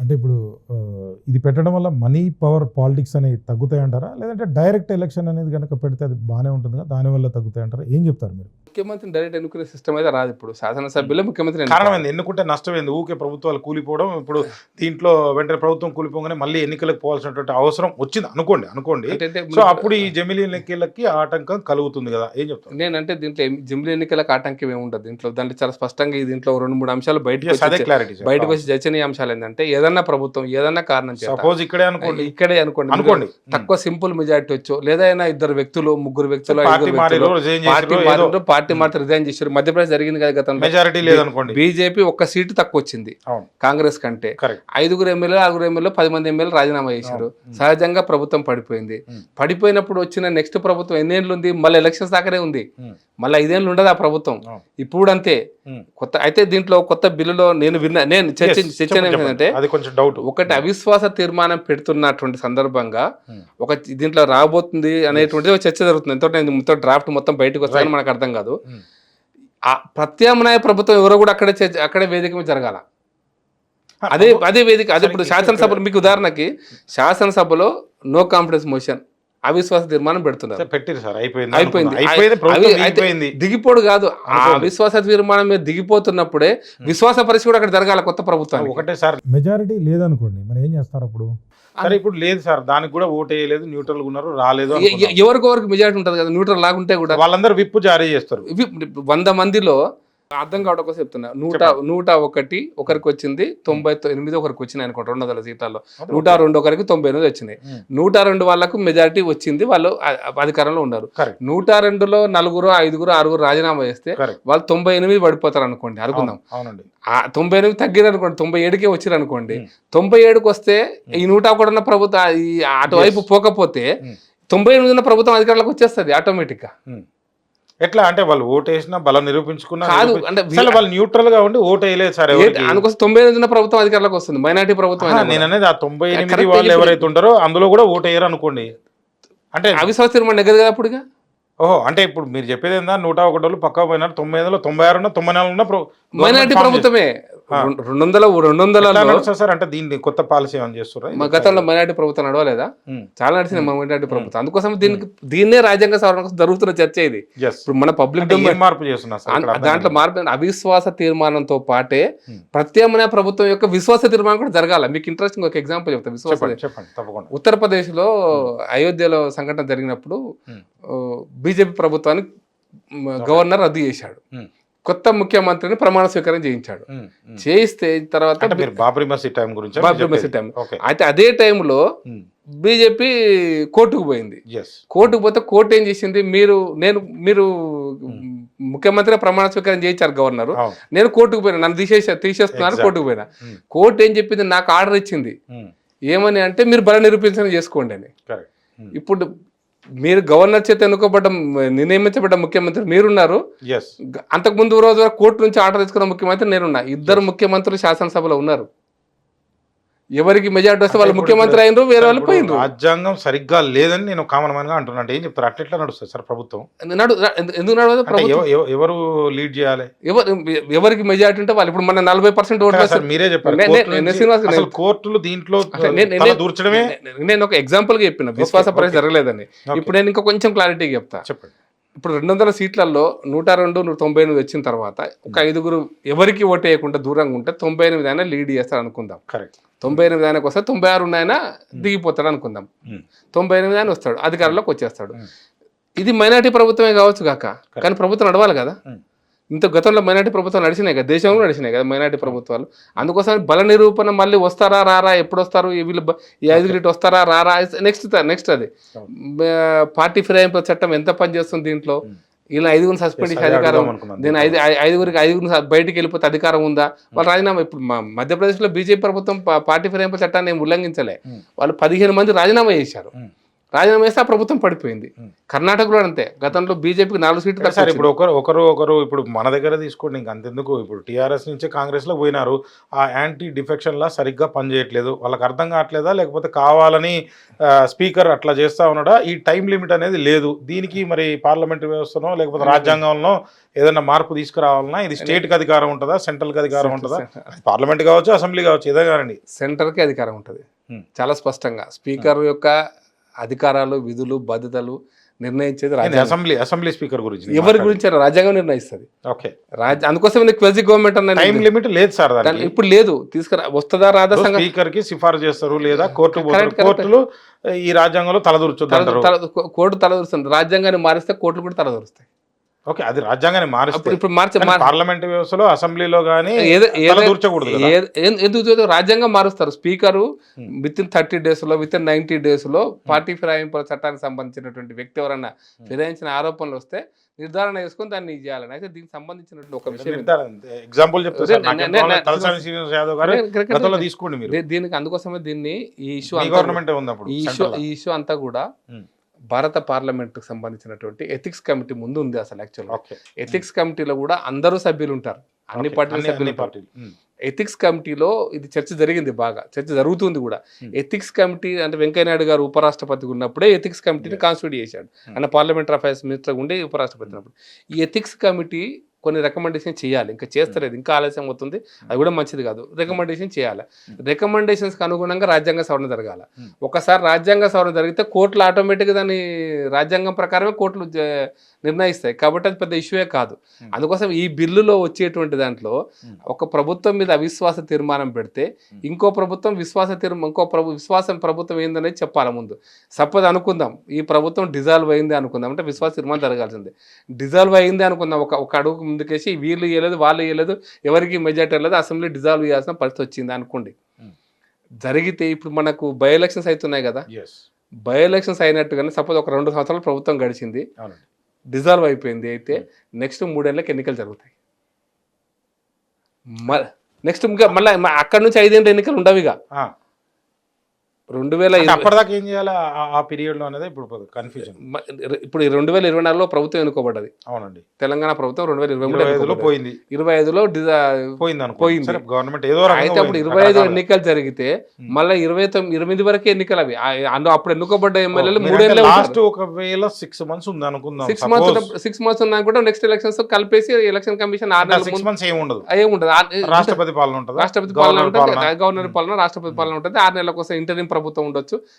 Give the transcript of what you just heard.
అంటే ఇప్పుడు ఇది పెట్టడం వల్ల మనీ పవర్ పాలిటిక్స్ అనేవి తగ్గుతాయంటారా, లేదంటే డైరెక్ట్ ఎలక్షన్ అనేది కనుక పెడితే అది బాగానే ఉంటుంది కదా, దానివల్ల తగ్గుతాయంటారా? ఏం చెప్తారు మీరు? ముఖ్యమంత్రిని డైరెక్ట్ ఎన్నుకునే సిస్టమ్ అయితే రాదు. ఇప్పుడు శాసనసభ్యులే ముఖ్యమంత్రి కారణం ఏంది? ఎన్నుకుంటే నష్టం ఏంది? ఊకే ప్రభుత్వాలు కూలిపోవడం. ఇప్పుడు దీంట్లో వెంటనే ప్రభుత్వం కూలిపోగానే మళ్ళీ ఎన్నికలకు పోవాల్సినటువంటి అవసరం వచ్చింది అనుకోండి. సో అప్పుడు ఈ జమిలీ ఎన్నికలకి ఆటంకం కలుగుతుంది కదా, ఏం చెప్తారు? నేనంటే దీంట్లో జమిలీ ఎన్నికలకు ఆటంకం ఏముండదు. దీంట్లో చాలా స్పష్టంగా దీంట్లో 2-3 అంశాలు బయటకు వచ్చి చర్చనీయాంశాలు ఏంటంటే, ఏదన్నా ప్రభుత్వం ఏదన్నా కారణం సపోజ్ ఇక్కడే అనుకోండి తక్కువ సింపుల్ మెజారిటీ వచ్చో, లేదా ఇద్దరు వ్యక్తులు, ముగ్గురు వ్యక్తులు పార్టీ మాత్రం రిజైన్ చేశారు. మధ్యప్రదేశ్ జరిగింది కదా గతంలో, మెజారిటీ లేదనుకోండి, బీజేపీ ఒక్క సీటు తక్కువ వచ్చింది కాంగ్రెస్ కంటే. 5 ఎమ్మెల్యేలు 6 ఎమ్మెల్యేలు 10 మంది ఎమ్మెల్యేలు రాజీనామా చేశారు. సహజంగా ప్రభుత్వం పడిపోయింది. పడిపోయినప్పుడు వచ్చిన నెక్స్ట్ ప్రభుత్వం ఎన్నేళ్ళు ఉంది? మళ్ళీ ఎలక్షన్స్ దాకానే ఉంది. మళ్ళీ 5 ఏళ్ళు ఉండదు ఆ ప్రభుత్వం. ఇప్పుడు అంతే కొత్త. అయితే దీంట్లో కొత్త బిల్లులో నేను చర్చ ఏంటంటే, ఒకటి అవిశ్వాస తీర్మానం పెడుతున్నటువంటి సందర్భంగా ఒక దీంట్లో రాబోతుంది అనేటువంటి చర్చ జరుగుతుంది. ఎంతో డ్రాఫ్ట్ మొత్తం బయటకు వస్తాయని మనకు అర్థం కాదు. ఆ ప్రత్యామ్నాయ ప్రభుత్వం ఎవరో కూడా అక్కడే వేదిక మీద జరగాల. అదే వేదిక. అదే ఇప్పుడు శాసనసభలో మీకు ఉదాహరణకి శాసనసభలో నో కాన్ఫిడెన్స్ మోషన్ అవిశ్వాస తీర్మానం పెడుతున్నారు. అయిపోయింది. దిగిపోడు కాదు, ఆ అవిశ్వాస తీర్మానం మీద దిగిపోతున్నప్పుడే విశ్వాస పరీక్ష కూడా అక్కడ జరగాల కొత్త ప్రభుత్వం. ఒకటేసారి మెజారిటీ లేదనుకోండి, మరి ఏం చేస్తారు అప్పుడు? సరే ఇప్పుడు లేదు సార్, దానికి కూడా ఓటు వేయలేదు, న్యూట్రల్ ఉన్నారు, రాలేదు. ఎవరికి మెజారిటీ ఉంటుంది కదా, న్యూట్రల్ లాగుంటే కూడా వాళ్ళందరూ విప్పు జారీ చేస్తారు. 100 మందిలో అర్థం కావడం కోసం చెప్తున్నా. 101 ఒకరికి వచ్చింది, 98 ఒకరికి వచ్చినాయి అనుకోండి. 200 సీట్లలో 102 ఒకరికి 98 వచ్చినాయి. 102 వాళ్ళకు మెజారిటీ వచ్చింది, వాళ్ళు అధికారంలో ఉన్నారు. 102లో 4, 5, 6 రాజీనామా చేస్తే వాళ్ళు 98 పడిపోతారు అనుకోండి, అనుకుందాం. 98 తగ్గిరు అనుకోండి, 97కే వచ్చిరు అనుకోండి. 97కి వస్తే ఈ 101 ఉన్న ప్రభుత్వం అటువైపు పోకపోతే 98 ఉన్న ప్రభుత్వం అధికారంలోకి వచ్చేస్తుంది ఆటోమేటిక్ గా. ఎట్లా అంటే వాళ్ళు ఓటు వేసినా బలం నిరూపించుకున్నా అంటే వాళ్ళు న్యూట్రల్ గా ఉండి ఓటు వేయలేదు సార్. అందుకోసం 98 ప్రభుత్వం అధికారంలోకి వస్తుంది, మైనార్టీ ప్రభుత్వం. నేను అనేది ఆ 98 వాళ్ళు ఎవరైతే ఉంటారో అందులో కూడా ఓటు వేయరు అనుకోండి. అంటే అవిశ్వాస తీర్మానం దగ్గర కదా అప్పుడుగా. ఓహో, అంటే ఇప్పుడు మీరు చెప్పేది ఏందా, 101 పక్కా పోయినారు, 95లో 96 94 మైనార్టీ ప్రభుత్వమే. 200 సార్ అంటే దీన్ని కొత్త పాలసీ ఏమని చేస్తున్నారు? గతంలో మైనార్టీ ప్రభుత్వం నడవలేదా? చాలా నడిచింది మైనార్టీ ప్రభుత్వం. అందుకోసం దీన్నే రాజ్యాంగ సవరణ కోసం జరుగుతున్న చర్చ ఇది. ఇప్పుడు మన పబ్లిక్ మార్పు చేస్తున్నారు దాంట్లో మార్పు. అవిశ్వాస తీర్మానంతో పాటే ప్రత్యామ్నాయ ప్రభుత్వం యొక్క విశ్వాస తీర్మానం కూడా జరగాల. మీకు ఇంట్రెస్టింగ్ ఒక ఎగ్జాంపుల్ చెప్తా. విశ్వాస ఉత్తరప్రదేశ్ లో అయోధ్యలో సంఘటన జరిగినప్పుడు బీజేపీ ప్రభుత్వాన్ని గవర్నర్ రద్దు చేశాడు. కొత్త ముఖ్యమంత్రిని ప్రమాణ స్వీకారం చేయించాడు. చేయిస్తే తర్వాత బాబ్రీ మసీద్ టైం. అయితే అదే టైంలో బీజేపీ కోర్టుకు పోయింది. కోర్టుకు పోతే కోర్టు ఏం చేసింది, మీరు ముఖ్యమంత్రి ప్రమాణ స్వీకారం చేయించారు గవర్నర్, నేను కోర్టుకు పోయినా, నన్ను తీసేస్తున్నారు, కోర్టుకు పోయినా. కోర్టు ఏం చెప్పింది, నాకు ఆర్డర్ ఇచ్చింది. ఏమని అంటే, మీరు బల నిరూపించడం చేసుకోండి అని. ఇప్పుడు మీరు గవర్నర్ చేత నియమించబడ్డ ముఖ్యమంత్రి మీరున్నారు. అంతకుముందు రోజు కోర్టు నుంచి ఆర్డర్ తీసుకున్న ముఖ్యమంత్రి నేనున్నా. 2 ముఖ్యమంత్రులు శాసనసభలో ఉన్నారు. ఎవరికి మెజారిటీ వస్తే వాళ్ళు ముఖ్యమంత్రి అయినరు, వేరే వాళ్ళు పోయినరు. రాజ్యాంగం సరిగ్గా లేదని నేను కామన్ గా అంటున్నా. ఏం చెప్తారు, అట్లా నడుస్తుంది సార్ ప్రభుత్వం? ఎందుకు నడవదు? ఎవరు లీడ్ చేయాలి? ఎవరికి మెజారిటీ ఉంటే వాళ్ళు. ఇప్పుడు మన 40% ఓట్లు మీరే చెప్పారు, కోర్టులు దీంట్లో దూర్చడమే. నేను ఒక ఎగ్జాంపుల్ గా చెప్పిన, విశ్వాస పరీక్ష జరగలేదని. ఇప్పుడు నేను ఇంకా కొంచెం క్లారిటీగా చెప్తా. చెప్పండి. ఇప్పుడు 200 సీట్లలో 102, 198 వచ్చిన తర్వాత ఒక 5 ఎవరికి ఓటు వేయకుండా దూరంగా ఉంటే 98 అయినా లీడ్ చేస్తారు అనుకుందాం. 98 ఆయనకు వస్తే 96 ఉన్నాయన దిగిపోతాడు అనుకుందాం. 98 ఆయన వస్తాడు, అధికారంలోకి వచ్చేస్తాడు. ఇది మైనార్టీ ప్రభుత్వమే కావచ్చు కాక, కానీ ప్రభుత్వం నడవాలి కదా. ఇంత గతంలో మైనార్టీ ప్రభుత్వాలు నడిచినాయి కదా, దేశంలో నడిచినాయి కదా మైనార్టీ ప్రభుత్వాలు. అందుకోసం బల నిరూపణ మళ్ళీ వస్తారా రారా, ఎప్పుడు వస్తారు వీళ్ళు, ఈ 5 వస్తారా రారా, నెక్స్ట్ అది పార్టీ ఫిరాయింపుల చట్టం ఎంత పనిచేస్తుంది దీంట్లో. ఇలా 5 సస్పెండ్ చేసే అధికారం, దీని 5 బయటికి వెళ్ళిపోతే అధికారం ఉందా? వాళ్ళు రాజీనామా. ఇప్పుడు మధ్యప్రదేశ్లో బీజేపీ ప్రభుత్వం పార్టీ ఫిరాయింపుల చట్టాన్ని ఉల్లంఘించలే. వాళ్ళు 15 మంది రాజీనామా చేశారు. రాజీనామా వేస్తే ఆ ప్రభుత్వం పడిపోయింది. కర్ణాటకలో అంతే, గతంలో బీజేపీకి 4 సీట్లు సార్ తక్కువ ఇప్పుడు ఒకరు ఇప్పుడు మన దగ్గర తీసుకోండి, ఇంక అంతెందుకు, ఇప్పుడు టీఆర్ఎస్ నుంచి కాంగ్రెస్ లో పోయినారు, ఆ యాంటీ డిఫెక్షన్ లా సరిగ్గా పనిచేయట్లేదు, వాళ్ళకి అర్థం కావట్లేదా లేకపోతే కావాలని స్పీకర్ అట్లా చేస్తా ఉన్నాడా, ఈ టైం లిమిట్ అనేది లేదు, దీనికి మరి పార్లమెంటరీ వ్యవస్థనో లేకపోతే రాజ్యాంగంలో ఏదైనా మార్పు తీసుకురావాలన్నా ఇది స్టేట్ కి అధికారం ఉంటుందా, సెంట్రల్ కి అధికారం ఉంటుందా, పార్లమెంట్ కావచ్చు అసెంబ్లీ కావచ్చు ఏదో కానండి, సెంటర్కి అధికారం ఉంటుంది చాలా స్పష్టంగా. స్పీకర్ యొక్క అధికారాలు, విధులు, బాధ్యతలు నిర్ణయించేది అసెంబ్లీ స్పీకర్ గురించి ఎవరి గురించి రాజ్యాంగం నిర్ణయిస్తుంది. ఓకే, అందుకోసం క్వజీ గవర్నమెంట్ అన్న టైం లిమిట్ లేదు సార్, ఇప్పుడు లేదు, వస్తుందా రాదా స్పీకర్ కి సిఫార్సు చేస్తారు లేదా కోర్టులు ఈ రాజ్యాంగంలో తలదూర్చొద్దు, కోర్టు తలదూరుస్తుంది. రాజ్యాంగాన్ని మారిస్తే కోర్టులు కూడా తలదూరుస్తాయి. ఓకే, అది రాజ్యాంగాన్ని మారిస్తే ఇప్పుడు మార్చి పార్లమెంట్ వ్యవస్థలో అసెంబ్లీలో కానీ ఎందుకు రాజ్యాంగం మారుస్తారు. స్పీకరు విత్ ఇన్ 30 days లో, విత్ ఇన్ 90 days లో పార్టీ ఫిరాయింపుల చట్టానికి సంబంధించినటువంటి వ్యక్తి ఎవరన్నా ఫిరాయించిన ఆరోపణలు వస్తే నిర్ధారణ చేసుకుని దాన్ని చేయాలని. అయితే దీనికి సంబంధించినటువంటి ఒక విషయం ఎగ్జాంపుల్ చెప్తారు తీసుకోండి మీరు, దీనికి అందుకోసమే దీన్ని ఈ ఇష్యూ అంతా కూడా భారత పార్లమెంట్ కు సంబంధించినటువంటి ఎథిక్స్ కమిటీ ముందు ఉంది. అసలు యాక్చువల్గా ఎథిక్స్ కమిటీలో కూడా అందరూ సభ్యులు ఉంటారు, అన్ని పార్టీల సభ్యులు. ఎథిక్స్ కమిటీలో ఇది చర్చ జరిగింది, బాగా చర్చ జరుగుతుంది కూడా. ఎథిక్స్ కమిటీ అంటే వెంకయ్యనాయుడు గారు ఉపరాష్ట్రపతిగా ఉన్నప్పుడే ఎథిక్స్ కమిటీని కాన్స్టిట్యూట్ చేశాడు, ఆయన పార్లమెంటరీ అఫైర్స్ మినిస్టర్ ఉండి ఉపరాష్ట్రపతి ఉన్నప్పుడు. ఈ ఎథిక్స్ కమిటీ కొన్ని రికమెండేషన్ చేయాలి, ఇంకా చేస్తలేదు, ఇంకా ఆలస్యం అవుతుంది, అది కూడా మంచిది కాదు. రికమెండేషన్ చేయాలి, రికమెండేషన్స్కి అనుగుణంగా రాజ్యాంగ సవరణ జరగాలి. ఒకసారి రాజ్యాంగ సవరణ జరిగితే కోర్టులు ఆటోమేటిక్గా దాన్ని రాజ్యాంగం ప్రకారమే కోర్టులు నిర్ణయిస్తాయి, కాబట్టి అది పెద్ద ఇష్యూయే కాదు. అందుకోసం ఈ బిల్లులో వచ్చేటువంటి దాంట్లో ఒక ప్రభుత్వం మీద అవిశ్వాస తీర్మానం పెడితే ఇంకో ప్రభుత్వం విశ్వాసం ప్రభుత్వం ఏందనేది చెప్పాలి ముందు. సపోజ్ అనుకుందాం ఈ ప్రభుత్వం డిజాల్వ్ అయింది అనుకుందాం, అంటే విశ్వాస తీర్మానం జరగాల్సిందే. డిజాల్వ్ అయింది అనుకుందాం, ఒక అడుగు ముందుకేసి వీళ్ళు ఇవ్వలేదు వాళ్ళు ఇవ్వలేదు, ఎవరికి మెజార్టీ లేదు, అసెంబ్లీ డిజాల్వ్ చేయాల్సిన పరిస్థితి వచ్చింది అనుకోండి. జరిగితే ఇప్పుడు మనకు బై ఎలక్షన్స్ అవుతున్నాయి కదా, బై ఎలక్షన్స్ అయినట్టుగానే సపోజ్ ఒక 2 సంవత్సరాలు ప్రభుత్వం గడిచింది, డిజాల్వ్ అయిపోయింది, అయితే నెక్స్ట్ 3 ఏళ్ళకి ఎన్నికలు జరుగుతాయి. నెక్స్ట్ మళ్ళీ అక్కడ నుంచి 5 ఏళ్ళ ఎన్నికలు ఉండవు. ఇక 2020 అప్పటిదాకా ఏం చేయాలి ఆ పీరియడ్ లో అనేది ఇప్పుడు కన్ఫ్యూజన్. ఇప్పుడు 2024లో ప్రభుత్వం ఎన్నుకోబడ్డది. అవునండి, తెలంగాణ ప్రభుత్వం 2023లో పోయింది, 25లో పోయింది గవర్నమెంట్. అయితే అప్పుడు 25 ఎన్నికలు జరిగితే మళ్ళీ 28 వరకే ఎన్నికలు అవి. అప్పుడు ఎన్నుకోబడ్డ ఎమ్మెల్యేలు 3 ఏళ్ళు. ఒకవేళ 6 months ఉంది అనుకుందాం, 6 months ఉన్నా కూడా నెక్స్ట్ ఎలక్షన్స్ కలిపేసి ఎలక్షన్ కమిషన్ 6 నెలలు ఏముండదు, రాష్ట్రపతి పాలన ఉంటుంది, గవర్నర్ పాలన, రాష్ట్రపతి పాలన ఉంటుంది. 6 నెలల కోసం ఇంటరిం ప్రభుత్వం ఉండొచ్చు,